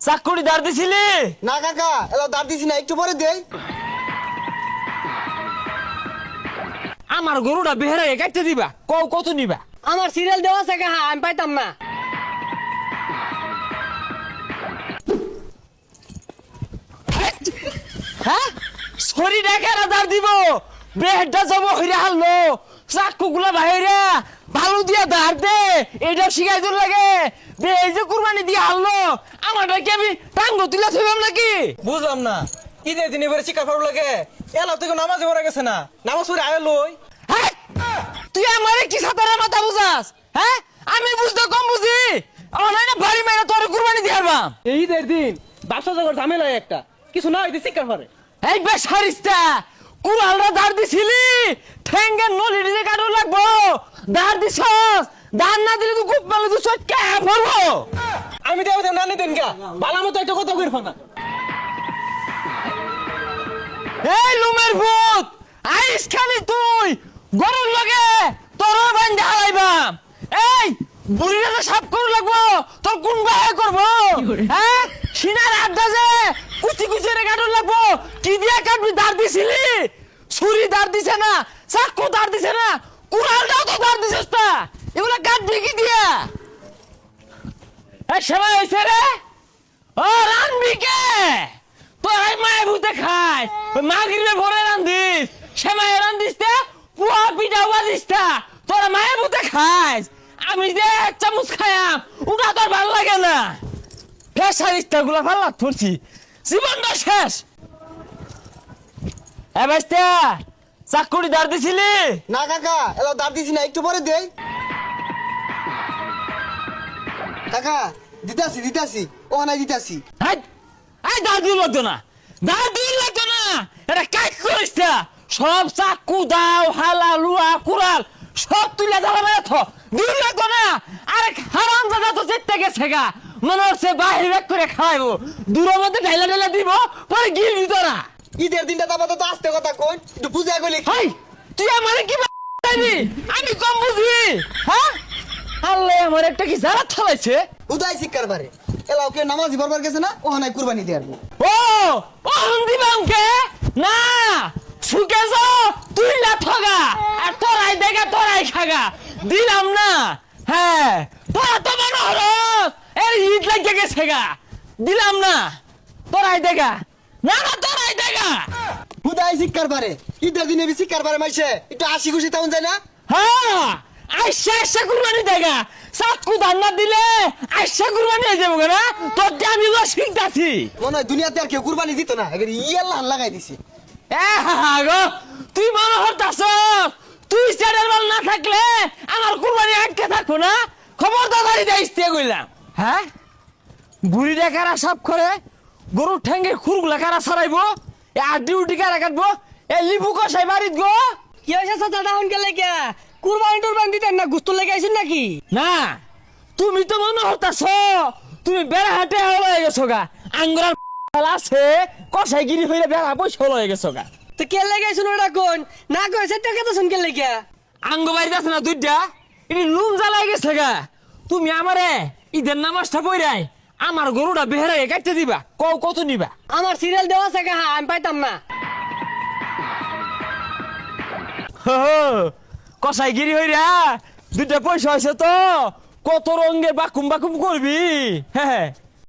চাকুরি দাঁড় দিছিলি? না কাকা, এলা দাঁড় দিছি না, একটু পরে দেই। আমার গরুটা বেহেরা কাটতে দিবা, কত নিবা? আমার সিরিয়াল দেওয়া আছে কাহা, আমি পাইতাম না। হ্যাঁ, সরি ডাকারা দাঁড় দিব, বেহেরটা যাব হইরে হারলো, চাকু গুলা বাহিরে ভালো দিয়া দাঁড় দে, এটাও শিখাই দূর লাগে। এই যে কুরবানি দিয়ে হারলো, আমারটা কি আমি টাঙ্গ তুলে থইলাম নাকি? বুঝলাম না, ঈদের দিনে এবারে শিকার পাবো লাগে, এলা থেকে নামাজে পড়া গেছে না, নামাজ পড়ে আয় লই। হ্যাঁ, তুই আমারে কি সাতারে মাথা বুঝাস? হ্যাঁ, আমি বুঝতে কম বুঝি, অনলাইনে বাড়ি মেরে তোর কুরবানি দিয়ে হারবাম। এই ঈদের দিন ব্যবসা জগৎ ঝামেলা একটা, কিছু না হইতে শিকার পারে। এই বেশ হারিস্তা, কুড়ালরা দাঁড় দিছিলি, ঠেঙ্গে নলি দিয়ে কাটো লাগবো, দাঁড় দিছস, দাঁড় না দিলে তো খুব ভালো তো চটকা পড়বো। আমি দেবো না নিতেন গা, ভালো মতো একটা কথা কইর না। এই লুমের ভূত, আইস খালি তুই গরুর লগে তোর বান্ধা হারাইবাম। এই বুড়িটা তো সাফ করে লাগবো, তোর কোন বাহে করবো? হ্যাঁ, সিনার আড্ডা যে কুচি কুচি রে কাটুন লাগবো, কি দিয়া কাটবি? দাঁড় দিছিলি? ছুরি দাঁড় দিছে না, চাকু দাঁড় দিছে না, কুড়ালটাও তো দাঁড় দিছিস না, এগুলা কাটবি কি দিয়া? এই সময় হয়েছে রে, ও রানবি কে? তোর এই মায়ের ভূতে খায়, ওই মাগরিবে ভরে রান্দিস, সেমাই রান্দিস তে পুয়া পিঠা বাজিস তা, তোর মায়ের ভূতে খাইস। আমি যে এক চামচ খায়াম, ওটা তোর ভালো লাগে না। ফেসারিস্তা গুলা ভালো ধরছি, জীবনটা শেষ। এ বাইস্তা, চাকুরি দাঁড় দিছিলি? না কাকা, এলা দাঁড় দিছি না, একটু পরে দেই। কাকা, দিতাছি, ওখানে দিতাছি। দাঁড় দিয়ে লাগতো না, দাঁড় দিয়ে লাগতো না, এটা কাজ করিস না। সব চাকু দাও, হালা লুয়া কুড়াল সব তুলে জ্বালাবে দিয়ে লাগতো না। আরে হারাম জায়গা তো চেতে গেছে গা, মনে হচ্ছে বাহির ব্যাগ করে খাওয়াইবো, দূরের মধ্যে ঢাইলা ঢাইলা দিব, পরে গিয়ে দিত না। ঈদের দিনটা তারপর তো আস্তে কথা কই, একটু বুঝা গেলি। হাই, তুই আমারে কি বাড়ি? আমি কম বুঝি? হ্যাঁ, আল্লাহ আমার একটা কি জ্বালা থালাইছে। উদয় শিক্ষার পারে, এলা ওকে নামাজি বরবার গেছে না, ওখানে কুরবানি দিয়ে আসবো। ও দিবামকে না শুকে যাও, তুই না ঠগা, আর তোরাই দেখা তোরাই খাগা, দিলাম না। হ্যাঁ, তোরা তো মনে হলো এর ঈদ লাগিয়ে গেছে গা, দিলাম না। তোরাই দেখা, না না তোরাই দেখা। উদয় শিক্ষার পারে, ঈদের দিনে শিক্ষার পারে মাইছে, একটু হাসি খুশি তেমন যায় না। হ্যাঁ, আইসা কুরবানি দেখা, চাকু ধান্না দিলে আইসা কুরবানি হয়ে যাবো না, তোর আমি শিখতাছি। মনে হয় দুনিয়াতে আর কেউ কুরবানি দিত না, এবার ইয়াল্লাহ লাগাই দিছে। গো, তুই মনে হতাস, তুই স্যারের মাল না থাকলে আমার কুরবানি আটকে থাকবো না, খবর দাদারি দাইতে কইলাম। হ্যাঁ, বুড়ি কারা সাফ করে, গরুর ঠ্যাঙ্গে খুরগুলা কারা সরাইবো, এ আড্ডি উড্ডি কারা কাটবো, এ লিবু কষাই বাড়িত গো। কি হয়েছে চাচা হন গেলে কে? কুরবানি টুরবানি দিতেন না, গুস্ত লেগে আইছেন নাকি? না, তুমি তো মনে হতাছ তুমি বেড়া হাটে হয়ে গেছো গা, আঙ্গুরার আছে কষাইগিরি হইলে বেড়া পয়সা হয়ে গেছো গা। তো কে লেগে আইছেন ওটা কোন? না কইছে তো কথা শুন গেলে কে? আঙ্গ বাড়িতে আছে না দুইটা, এটি লুম জ্বালাই গেছে গা। তুমি আমারে ঈদের নামাজটা পড়াই আমার গরুটা বেহেরাই কাটতে দিবা, কত নিবা? আমার সিরিয়াল দেওয়া আছে কাহা, আমি পাইতাম না। কষাইগিরি হইরা দুইটা পয়সা হয়েছে তো, কত রঙে বাকুম বাকুম করবি। হ্যাঁ